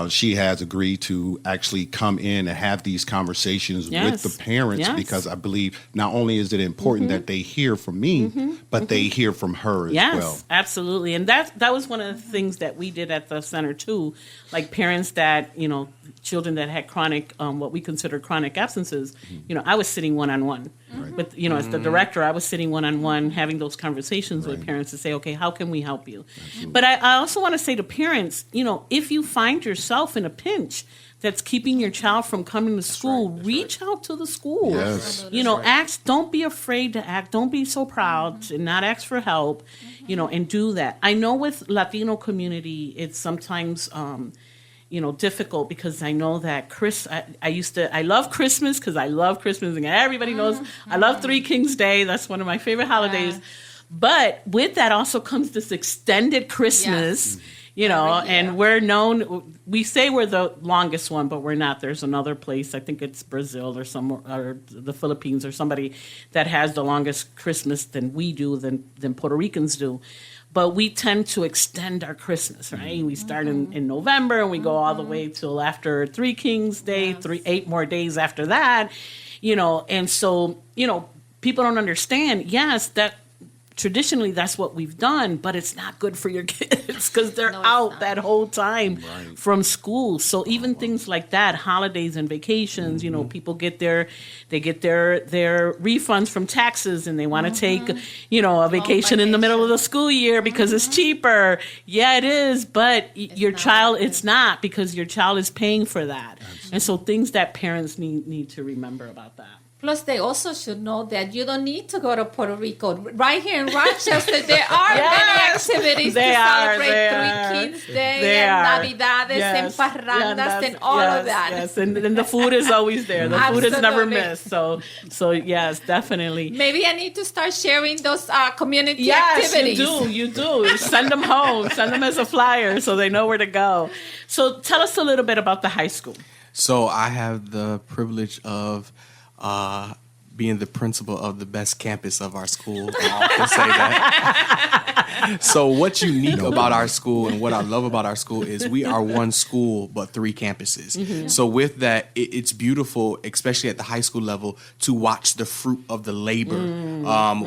she has agreed to actually come in and have these conversations with the parents, because I believe not only is it important that they hear from me, but they hear from her as well. Yes, absolutely. And that was one of the things that we did at the center too. Like parents that, children that had chronic, what we consider chronic absences, I was sitting one-on-one. With, as the director, I was sitting one-on-one having those conversations with parents to say, okay, how can we help you? But I also want to say to parents, if you find yourself in a pinch that's keeping your child from coming to school, reach out to the school. Yes. Ask, don't be afraid to act. Don't be so proud and not ask for help, and do that. I know with Latino community, it's sometimes, difficult because I know that I love Christmas because I love Christmas and everybody knows I love Three Kings Day. That's one of my favorite holidays. But with that also comes this extended Christmas, and we're known, we say we're the longest one, but we're not. There's another place, I think it's Brazil or the Philippines or somebody that has the longest Christmas than we do, than Puerto Ricans do. But we tend to extend our Christmas, right? We start in November and we go all the way till after Three Kings Day, 8 more days after that, and so, people don't understand, yes, that traditionally that's what we've done, but it's not good for your kids because they're out that whole time from school. So even things like that, holidays and vacations, people get their refunds from taxes and they want to take, a vacation in the middle of the school year because it's cheaper. Yeah, it is, but it's not because your child is paying for that. And so things that parents need to remember about that. Plus, they also should know that you don't need to go to Puerto Rico. Right here in Rochester, there are many activities to celebrate Three Kings Day and Navidades and parrandas and all of that. Yes, and the food is always there. The food is never missed. So yes, definitely. Maybe I need to start sharing those community activities. Yes, you do. Send them home. Send them as a flyer so they know where to go. So tell us a little bit about the high school. So I have the privilege of being the principal of the best campus of our school. I often say that. So what's unique about our school and what I love about our school is we are one school but 3 campuses. So with that, it's beautiful, especially at the high school level, to watch the fruit of the labor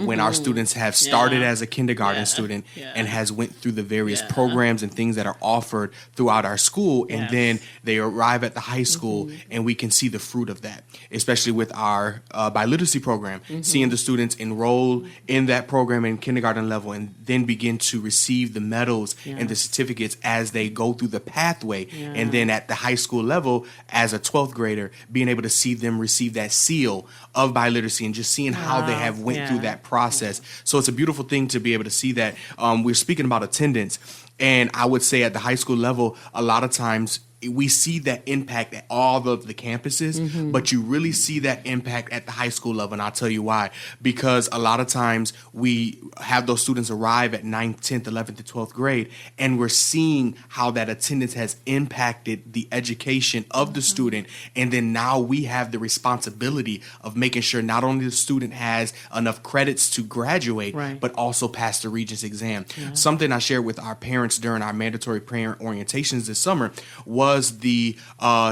when our students have started as a kindergarten student and has went through the various programs and things that are offered throughout our school, and then they arrive at the high school and we can see the fruit of that, especially with our biliteracy program, seeing the students enroll in that program in kindergarten level and then begin to receive the medals and the certificates as they go through the pathway. And then at the high school level, as a 12th grader, being able to see them receive that seal of biliteracy and just seeing how they have went through that process. So it's a beautiful thing to be able to see that. We're speaking about attendance. And I would say at the high school level, a lot of times we see that impact at all of the campuses, but you really see that impact at the high school level. And I'll tell you why. Because a lot of times we have those students arrive at 9th, 10th, 11th, and 12th grade, and we're seeing how that attendance has impacted the education of the student. And then now we have the responsibility of making sure not only the student has enough credits to graduate, but also pass the Regents exam. Something I shared with our parents during our mandatory parent orientations this summer was the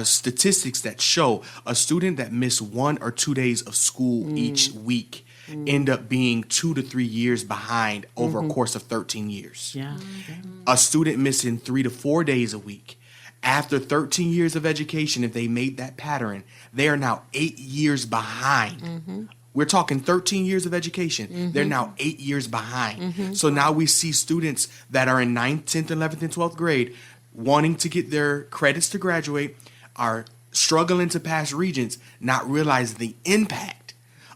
statistics that show a student that missed 1 or 2 days of school each week end up being 2 to 3 years behind over a course of 13 years. Yeah. A student missing 3 to 4 days a week. After 13 years of education, if they made that pattern, they are now 8 years behind. We're talking 13 years of education. They're now 8 years behind. So now we see students that are in 9th, 10th, 11th, and 12th grade wanting to get their credits to graduate, are struggling to pass Regents, not realizing the impact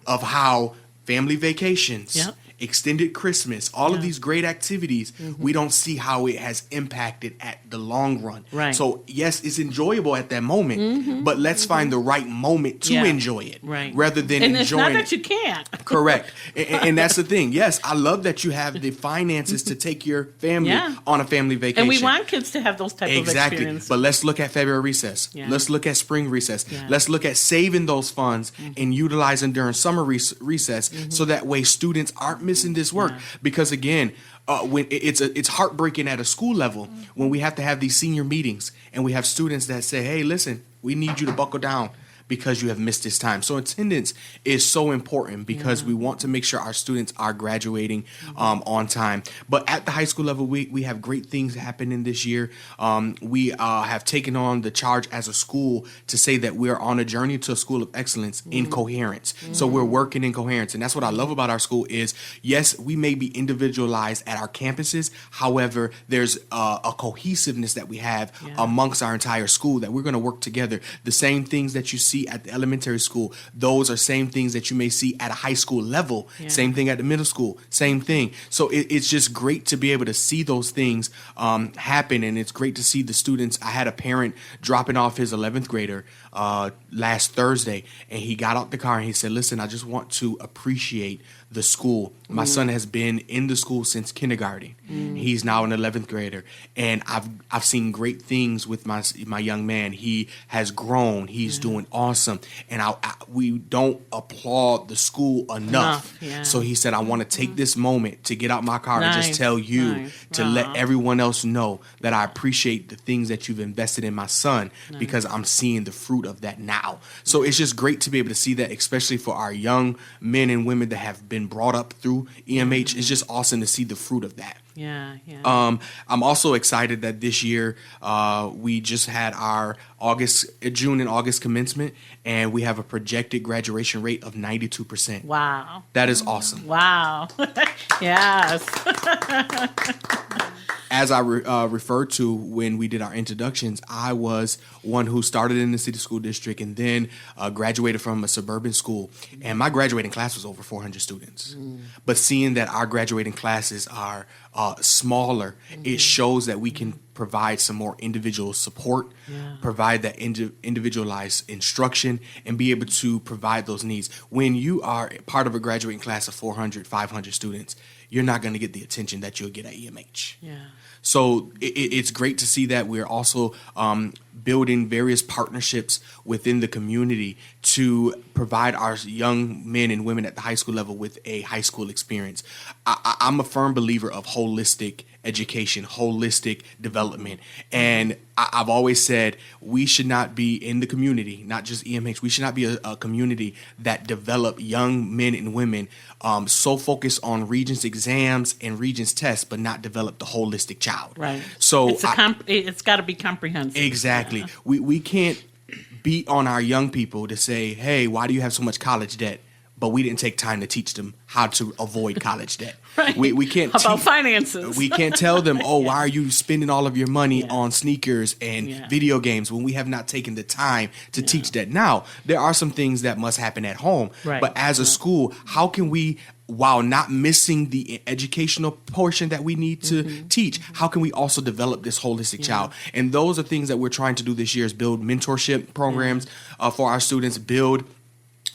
of how family vacations, Yep. extended Christmas, all of these great activities, we don't see how it has impacted at the long run. Right. So yes, it's enjoyable at that moment, but let's find the right moment to Yeah. enjoy it, Right. rather than And it's not enjoying that it. you can't. Correct. And that's the thing. Yes, I love that you have the finances to take your family Yeah. on a family vacation. And we want kids to have those type of Exactly. experiences. But let's look at February recess. Yeah. Let's look at spring recess. Yeah. Let's look at saving those funds and utilizing during summer recess, so that way students aren't missing this work. Yeah. Because again, when it's heartbreaking at a school level when we have to have these senior meetings and we have students that say, "Hey, listen, we need you to buckle down because you have missed this time." So attendance is so important because we want to make sure our students are graduating on time. But at the high school level, we have great things happening this year. We have taken on the charge as a school to say that we're on a journey to a school of excellence in coherence. So we're working in coherence. And that's what I love about our school is, yes, we may be individualized at our campuses. However, there's a cohesiveness that we have amongst our entire school, that we're going to work together. The same things that you see at the elementary school, those are same things that you may see at a high school level. Same thing at the middle school, same thing. So it's just great to be able to see those things happen, and it's great to see the students. I had a parent dropping off his 11th grader last Thursday, and he got out the car and he said, "Listen, I just want to appreciate the school. My son has been in the school since kindergarten. He's now an 11th grader, and I've seen great things with my young man. He has grown. He's doing awesome, and we don't applaud the school enough." Yeah. So he said, "I want to take this moment to get out my car and Nice, just tell you nice. to let everyone else know that I appreciate the things that you've invested in my son, because I'm seeing the fruit of that now." So it's just great to be able to see that, especially for our young men and women that have been brought up through EMH. It's just awesome to see the fruit of that. Yeah. I'm also excited that this year we just had our June and August commencement, and we have a projected graduation rate of 92%. Wow. That is awesome. Wow. Yes. As I referred to when we did our introductions, I was one who started in the city school district and then graduated from a suburban school. And my graduating class was over 400 students. But seeing that our graduating classes are smaller, it shows that we can provide some more individual support, provide that individualized instruction, and be able to provide those needs. When you are part of a graduating class of 400, 500 students, you're not going to get the attention that you'll get at EMH. Yeah. So it's great to see that we're also building various partnerships within the community to provide our young men and women at the high school level with a high school experience. I'm a firm believer of holistic education, holistic development. And I've always said we should not be in the community, not just EMH, we should not be a community that develop young men and women so focused on Regents exams and Regents tests, but not develop the holistic child. Right. So it's got to be comprehensive. Exactly. We can't beat on our young people to say, "Hey, why do you have so much college debt?" But we didn't take time to teach them how to avoid college debt. Right. We can't about finances. We can't tell them, "Oh, why are you spending all of your money on sneakers and video games," when we have not taken the time to teach that. Now, there are some things that must happen at home. Right. But as a school, how can we, while not missing the educational portion that we need to teach, how can we also develop this holistic child? And those are things that we're trying to do this year, is build mentorship programs for our students, build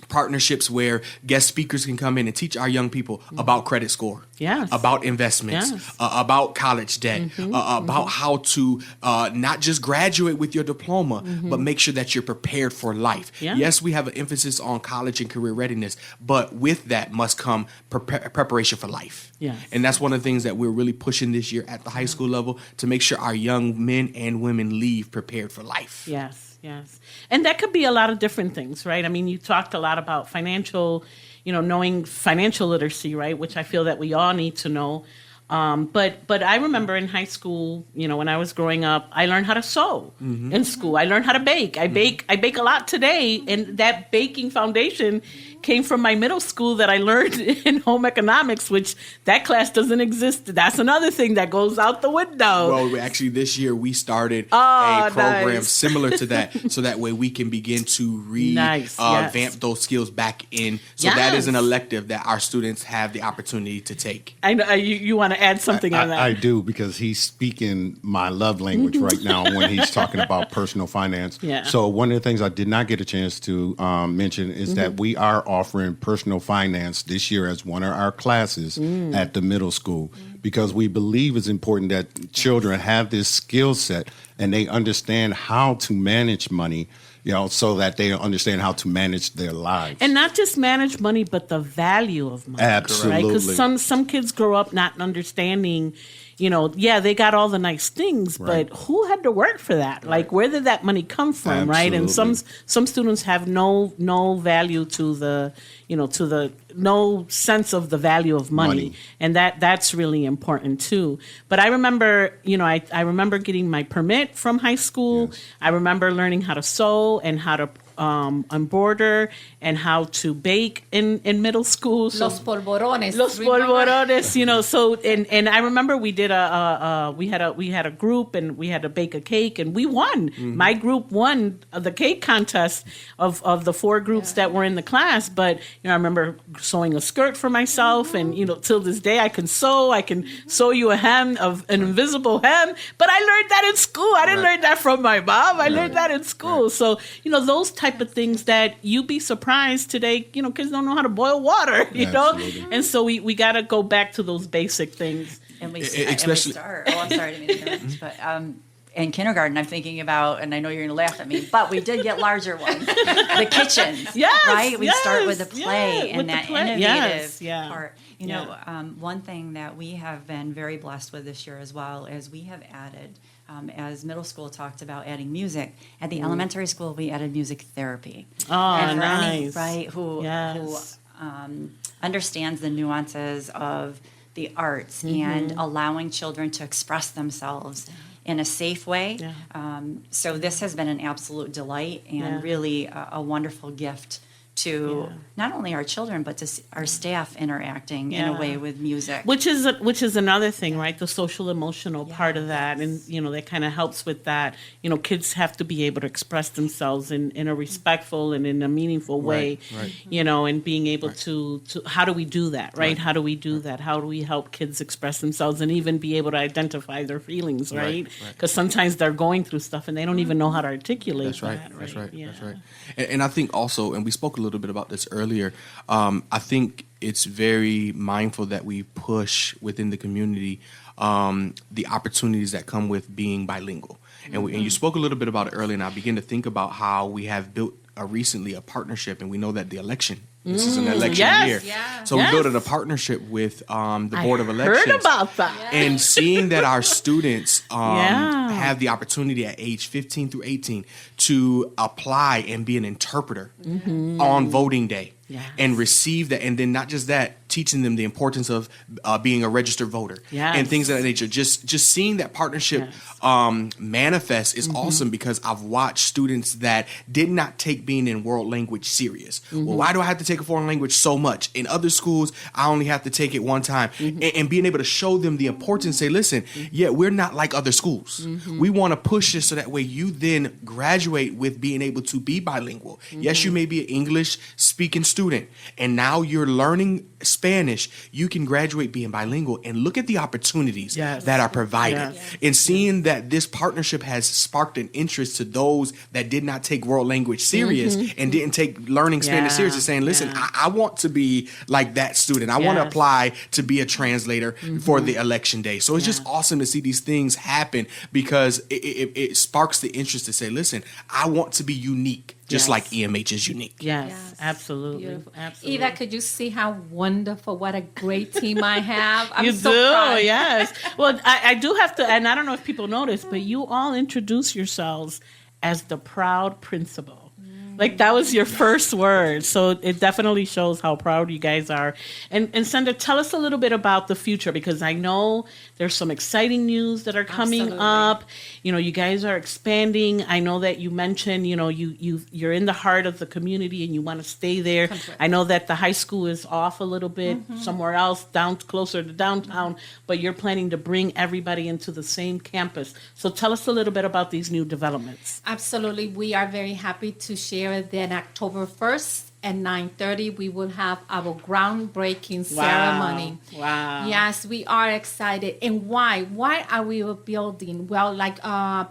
partnerships where guest speakers can come in and teach our young people about credit score, about investments, about college debt, about how to not just graduate with your diploma, but make sure that you're prepared for life. Yes, we have an emphasis on college and career readiness, but with that must come preparation for life. And that's one of the things that we're really pushing this year at the high school level, to make sure our young men and women leave prepared for life. Yes. Yes. And that could be a lot of different things, right? I mean, you talked a lot about financial, knowing financial literacy, right? Which I feel that we all need to know. But I remember in high school, when I was growing up, I learned how to sew in school. I learned how to bake. I bake a lot today, and that baking foundation came from my middle school that I learned in home economics, which that class doesn't exist. That's another thing that goes out the window. Well, actually, this year we started a program nice. similar to that, so that way we can begin to revamp those skills back in. So that is an elective that our students have the opportunity to take. I know you want to add something on that. I do, because he's speaking my love language right now when he's talking about personal finance. Yeah. So one of the things I did not get a chance to mention is that we are offering personal finance this year as one of our classes at the middle school, because we believe it's important that children have this skill set and they understand how to manage money, so that they understand how to manage their lives. And not just manage money, but the value of money. Absolutely. Right? Because some kids grow up not understanding, they got all the nice things, but who had to work for that? Right. Like, where did that money come from, right? And some students have no value to the, no sense of the value of money. And that's really important too. But I remember, I remember getting my permit from high school. Yes. I remember learning how to sew and how to embroider and how to bake in middle school. So, Los polvorones. So and I remember we did we had a group and we had to bake a cake and we won. Mm-hmm. My group won the cake contest of the 4 groups that were in the class. But I remember sewing a skirt for myself, and till this day I can sew you a hem of an invisible hem. But I learned that in school. I didn't learn that from my mom. I learned that in school. So those type of things that you'd be surprised today, kids don't know how to boil water, Absolutely. And so we got to go back to those basic things. And we start. Oh, I'm sorry to interrupt, but in kindergarten, I'm thinking about, and I know you're going to laugh at me, but we did get larger ones, the kitchens, right? We start with the play and that innovative part. One thing that we have been very blessed with this year as well is we have added. As middle school talked about adding music, at the elementary school we added music therapy. Oh, and for nice! Who understands the nuances of the arts and allowing children to express themselves in a safe way. Yeah. So this has been an absolute delight and really a wonderful gift to not only our children but to our staff interacting in a way with music, which is another thing, right? The social emotional part of that, and that kind of helps with that. Kids have to be able to express themselves in a respectful and in a meaningful way, and being able to how do we do that, right? How do we do that? How do we help kids express themselves and even be able to identify their feelings, right? Because sometimes they're going through stuff and they don't even know how to articulate That's right. that. That's right. Yeah. That's right. And I think also, and we spoke a little bit about this earlier, I think it's very mindful that we push within the community the opportunities that come with being bilingual. And you spoke a little bit about it earlier, and I begin to think about how we have built recently a partnership, and we know that the election, this is an election year. Yeah. So we built a partnership with the Board of Elections. I heard about that. And seeing that our students have the opportunity at age 15 through 18 to apply and be an interpreter on voting day. Yes. And receive that, and then not just that, teaching them the importance of being a registered voter and things of that nature. Just seeing that partnership manifest is awesome, because I've watched students that did not take being in world language serious. Well, why do I have to take a foreign language so much? In other schools, I only have to take it one time. And being able to show them the importance, say, listen, we're not like other schools. We want to push this so that way you then graduate with being able to be bilingual. Yes, you may be an English speaking student, and now you're learning Spanish. You can graduate being bilingual, and look at the opportunities that are provided. And seeing that this partnership has sparked an interest to those that did not take world language serious and didn't take learning Spanish serious, and saying, listen, I want to be like that student. I want to apply to be a translator for the election day. So it's just awesome to see these things happen, because it sparks the interest to say, listen, I want to be unique. Just like EMH is unique. Yes, absolutely. Beautiful. Absolutely. Eva, could you see how wonderful, what a great team I have? I'm you so do, proud. Yes. Well, I do have to, and I don't know if people notice, but you all introduce yourselves as the proud principal. Like, that was your first word. So it definitely shows how proud you guys are. And Sandra, tell us a little bit about the future, because I know there's some exciting news that are coming Absolutely. up. You know, you guys are expanding. I know that you mentioned, you know, you're in the heart of the community and you want to stay there. Correct. I know that the high school is off a little bit somewhere else, down closer to downtown, but you're planning to bring everybody into the same campus. So tell us a little bit about these new developments. Absolutely. We are very happy to share that October 1st at 9:30, we will have our groundbreaking ceremony. Wow. Yes, we are excited. And why? Why are we building? Well, like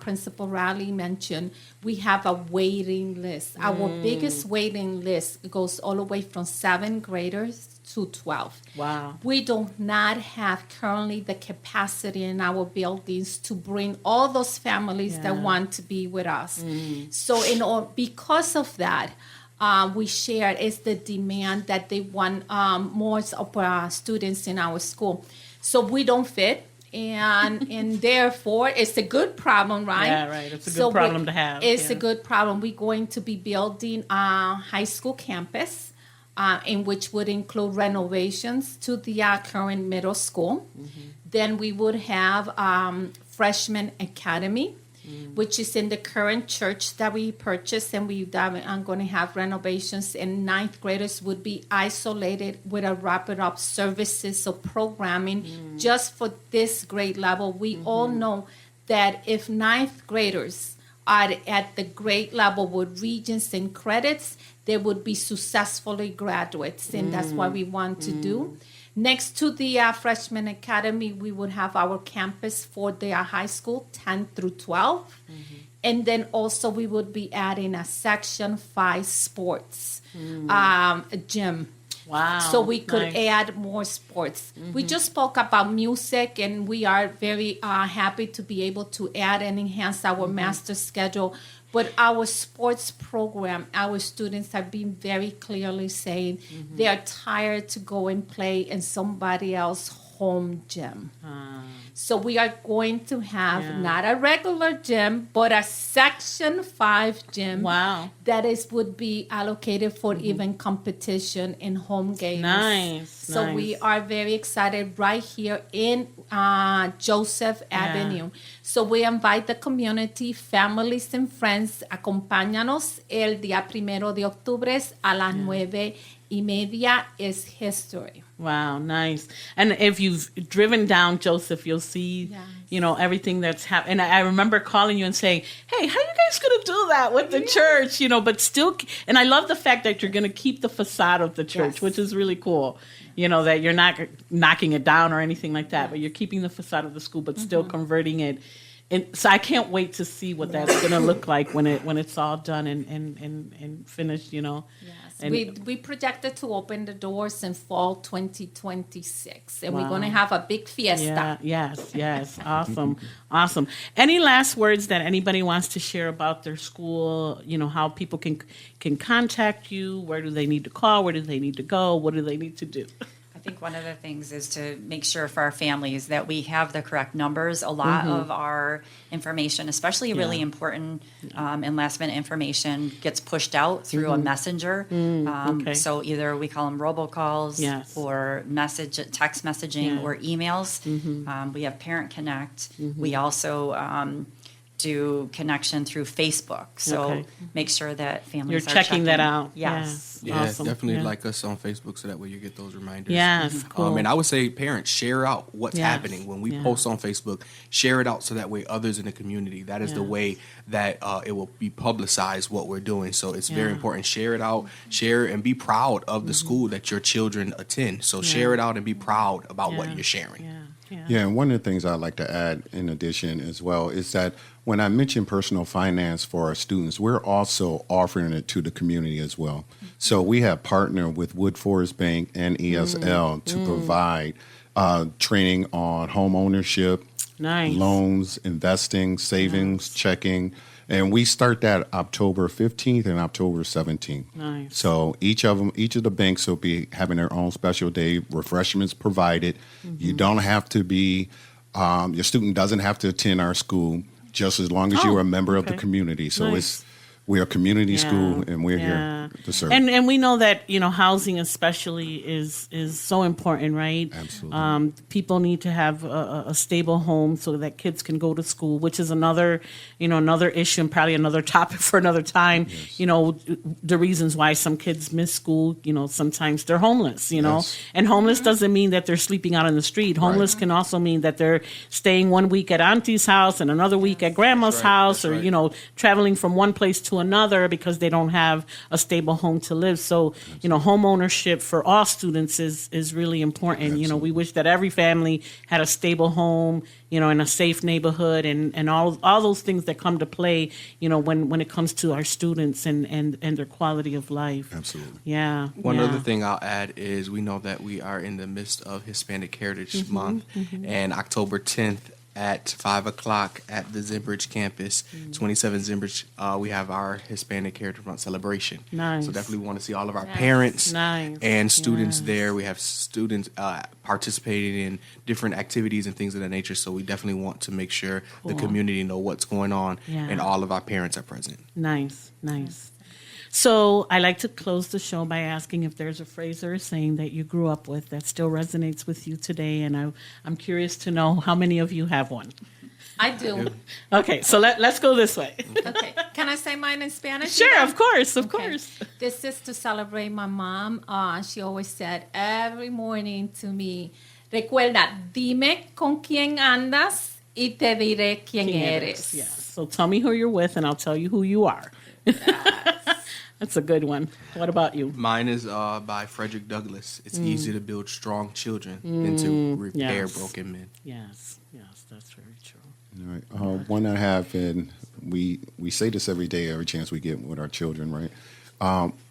Principal Riley mentioned, we have a waiting list. Our biggest waiting list goes all the way from 7th graders to 12. Wow. We do not have currently the capacity in our buildings to bring all those families that want to be with us. So because of that, we shared is the demand that they want more of our students in our school. So we don't fit. And therefore, it's a good problem, right? Yeah, right. It's a good problem to have. It's a good problem. We're going to be building a high school campus, in which would include renovations to the current middle school. Then we would have freshman academy, which is in the current church that we purchased, and I'm going to have renovations. And 9th graders would be isolated with a wrapped up services or programming just for this grade level. We all know that if 9th graders are at the grade level with Regents and credits, they would be successfully graduates, and that's what we want to do. Next to the freshman academy, we would have our campus for the high school, 10 through 12. And then also we would be adding a Section 5 sports gym. Wow. So we could nice. add more sports. We just spoke about music, and we are very happy to be able to add and enhance our master schedule. But our sports program, our students have been very clearly saying they are tired to go and play in somebody else's home gym. So we are going to have not a regular gym, but a Section 5 gym. Wow. That would be allocated for even competition in home games. Nice. So we are very excited right here in Joseph Avenue. So we invite the community, families and friends, acompáñanos el día 1 de octubre a las 9:30 is history. Wow, nice. And if you've driven down Joseph, you'll see, you know, everything that's happened. And I remember calling you and saying, hey, how are you guys going to do that with the church? You know, but still, and I love the fact that you're going to keep the facade of the church, which is really cool. You know, that you're not knocking it down or anything like that, but you're keeping the facade of the school, but still converting it. And so I can't wait to see what that's going to look like when it's all done and finished, you know. Yes. And We projected to open the doors in fall 2026, and we're Wow. going to have a big fiesta. Yes. Awesome. Any last words that anybody wants to share about their school? You know, how people can contact you? Where do they need to call? Where do they need to go? What do they need to do? I think one of the things is to make sure for our families that we have the correct numbers. A lot of our information, especially really important and last minute information, gets pushed out through a messenger. Okay. So either we call them robocalls or text messaging or emails. We have Parent Connect. We also do connection through Facebook. So make sure that families You're are checking that out. Yes. Yeah, Awesome. definitely like us on Facebook so that way you get those reminders. Yes, cool. And I would say parents, share out what's happening. When we post on Facebook, share it out so that way others in the community, that is the way that it will be publicized what we're doing. So it's very important. Share it out, share and be proud of the school that your children attend. So share it out and be proud about what you're sharing. Yeah, and one of the things I'd like to add in addition as well is that when I mention personal finance for our students, we're also offering it to the community as well. So we have partnered with Wood Forest Bank and ESL to provide training on home ownership, loans, investing, savings, checking. And we start that October 15th and October 17th. Nice. So each of the banks will be having their own special day, refreshments provided. You don't have to be, your student doesn't have to attend our school. just as long as you're a member of the okay. community. So Nice. we're a community Yeah, school, and we're yeah. here to serve. And we know that, housing especially is so important, right? Absolutely. People need to have a stable home so that kids can go to school, which is another issue and probably another topic for another time. The reasons why some kids miss school, sometimes they're homeless, Yes. and homeless doesn't mean that they're sleeping out on the street. Homeless can also mean that they're staying one week at auntie's house and another week at grandma's house, That's or, right. traveling from one place to another because they don't have a stable home to live. So, home ownership for all students is really important. We wish that every family had a stable home, in a safe neighborhood, and all those things that come to play, when it comes to our students and their quality of life. Absolutely. Yeah. One yeah. other thing I'll add is we know that we are in the midst of Hispanic Heritage Month, and October 10th at 5 o'clock at the Zimbridge campus, 27 Zimbridge, we have our Hispanic Heritage Month celebration. Nice. So definitely want to see all of our parents Nice. and students Yes. there. We have students participating in different activities and things of that nature. So we definitely want to make sure the Cool. community know what's going on, Yeah. and all of our parents are present. Nice. So I like to close the show by asking if there's a phrase or a saying that you grew up with that still resonates with you today, and I'm curious to know how many of you have one. I do. Okay, so let's go this way. Okay. Can I say mine in Spanish? Sure, of course, of Okay. course. This is to celebrate my mom. She always said every morning to me, recuerda, dime con quién andas y te diré quién eres. Yes. So tell me who you're with, and I'll tell you who you are. That's a good one. What about you? Mine is by Frederick Douglass. It's easy to build strong children than to repair Yes. broken men. Yes, that's very true. All right. One I have, and we say this every day, every chance we get with our children, right?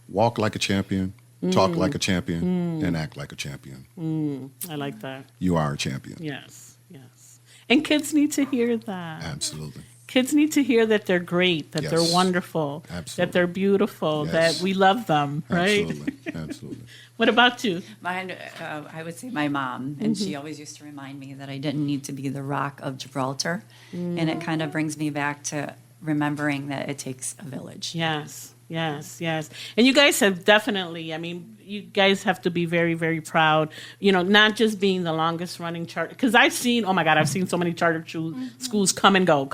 Walk like a champion, talk like a champion, and act like a champion. I like that. You are a champion. Yes. And kids need to hear that. Absolutely. Kids need to hear that they're great, that they're Yes. wonderful, Absolutely. that they're beautiful, Yes. that we love them, right? Absolutely. What about you? Mine, I would say my mom, and she always used to remind me that I didn't need to be the Rock of Gibraltar, and it kind of brings me back to remembering that it takes a village. Yes. And you guys have definitely, you guys have to be very, very proud, not just being the longest running charter, because I've seen so many charter schools come and go.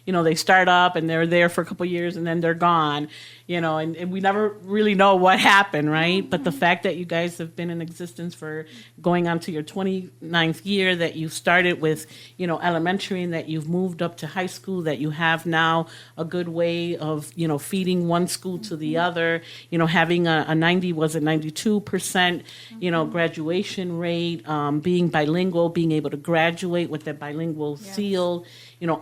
They start up and they're there for a couple years and then they're gone, and we never really know what happened, right? But the fact that you guys have been in existence for going on to your 29th year, that you started with, elementary, and that you've moved up to high school, that you have now a good way of, feeding one school to the other, having a 92%, graduation rate, being bilingual, being able to graduate with that bilingual seal,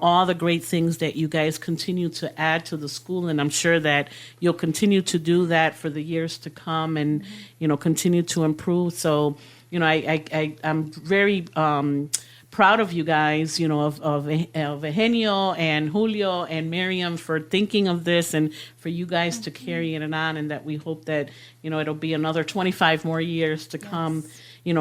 all the great things that you guys continue to add to the school. And I'm sure that you'll continue to do that for the years to come and, continue to improve. So, I'm very, proud of you guys, of Eugenio and Julio and Miriam for thinking of this, and for you guys to carry it on, and that we hope that, it'll be another 25 more years to come,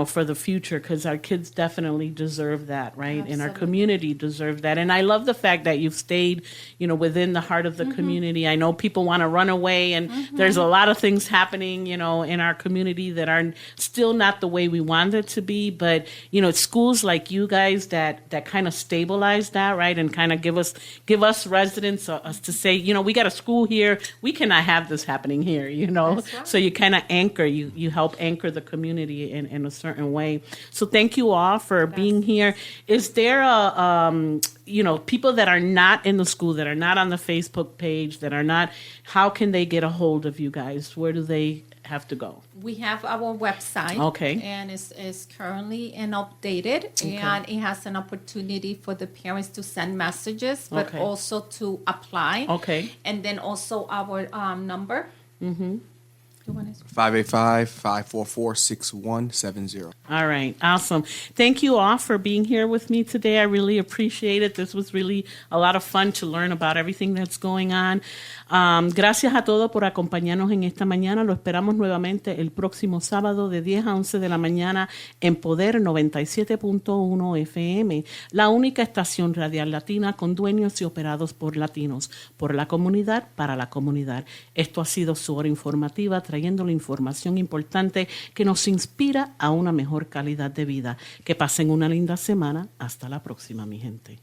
for the future, because our kids definitely deserve that, right? And our Absolutely. community deserves that. And I love the fact that you've stayed, within the heart of the community. I know people want to run away, and there's a lot of things happening, in our community that are still not the way we want it to be. But, it's schools like you guys that kind of stabilize that, right? And kind of give us residents us to say, we got a school here. We cannot have this happening here, That's right. So you kind of anchor, you help anchor the community in a certain way. So thank you all for being here. Is there people that are not in the school, that are not on the Facebook page, that are not, how can they get a hold of you guys? Where do they have to go? We have our website. Okay. And it's currently updated. And it has an opportunity for the parents to send messages, but Okay. also to apply. Okay. And then also our number. Mm-hmm. You want 585-544-6170. All right, awesome. Thank you all for being here with me today. I really appreciate it. This was really a lot of fun to learn about everything that's going on. Gracias a todos por acompañarnos en esta mañana. Lo esperamos nuevamente el próximo sábado de 10 a 11 de la mañana en Poder 97.1 FM, la única estación radial latina con dueños y operados por latinos, por la comunidad, para la comunidad. Esto ha sido su hora informativa, trayendo la información importante que nos inspira a una mejor calidad de vida. Que pasen una linda semana. Hasta la próxima, mi gente.